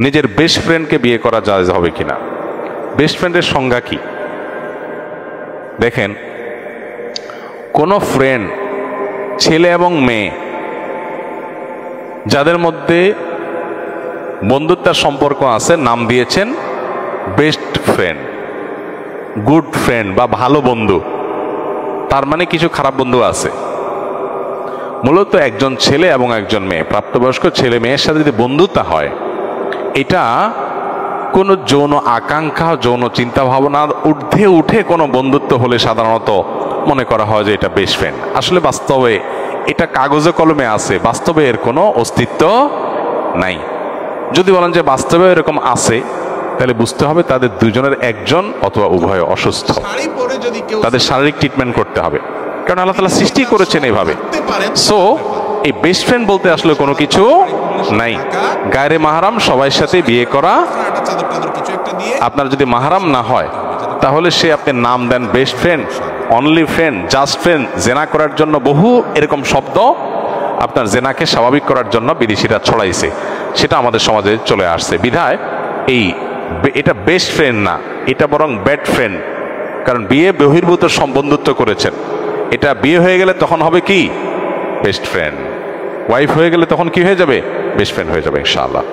নিজের বেস্ট ফ্রেন্ডকে বিয়ে করা জায়েজ হবে কিনা? বেস্ট ফ্রেন্ডের সংজ্ঞা কি? দেখেন, কোন ফ্রেন্ড, ছেলে এবং মেয়ে যাদের মধ্যে বন্ধুত্বের সম্পর্ক আছে, নাম দিয়েছেন বেস্ট ফ্রেন্ড, গুড ফ্রেন্ড বা ভালো বন্ধু। তার মানে কিছু খারাপ বন্ধু আছে। মূলত একজন ছেলে এবং একজন মেয়ে, প্রাপ্তবয়স্ক ছেলে মেয়ের সাথে যদি বন্ধুত্ব হয়, এটা কোনো যৌন আকাঙ্ক্ষা, যৌন চিন্তা ভাবনার ঊর্ধ্বে উঠে কোনো বন্ধুত্ব হলে সাধারণত মনে করা হয় যে এটা বেস্ট ফ্রেন্ড। আসলে বাস্তবে এটা কাগজে কলমে আছে, বাস্তবে এর কোনো অস্তিত্ব নাই। যদি বলেন যে বাস্তবে এরকম আছে, তাহলে বুঝতে হবে তাদের দুজনের একজন অথবা উভয় অসুস্থ, তাদের শারীরিক ট্রিটমেন্ট করতে হবে, কারণ আল্লাহ তাআলা সৃষ্টি করেছেন এইভাবে। সো এই বেস্ট ফ্রেন্ড বলতে আসলে কোনো কিছু নাই। গায়রে মাহরাম সবার সাথে বিয়ে করা, আপনার যদি মাহরাম না হয় তাহলে সে আপনি নাম দেন best friend, only friend, just friend. জেনা করার জন্য বহু এরকম শব্দ আপনার জেনাকে স্বাভাবিক করার জন্য বিদেশিরা ছড়াইছে, সেটা আমাদের সমাজে চলে আসছে। বিধায় এটা বেস্ট ফ্রেন্ড না, এটা বরং ব্যাড ফ্রেন্ড। কারণ বিয়ে বহির্ভূত বন্ধুত্ব করেছেন, এটা বিয়ে হয়ে গেলে তখন হবে কি বেস্ট ফ্রেন্ড, ওয়াইফ হয়ে গেলে তখন কি হয়ে যাবে? বেস্ট ফ্রেন্ড হয়ে যাবে ইনশাআল্লাহ।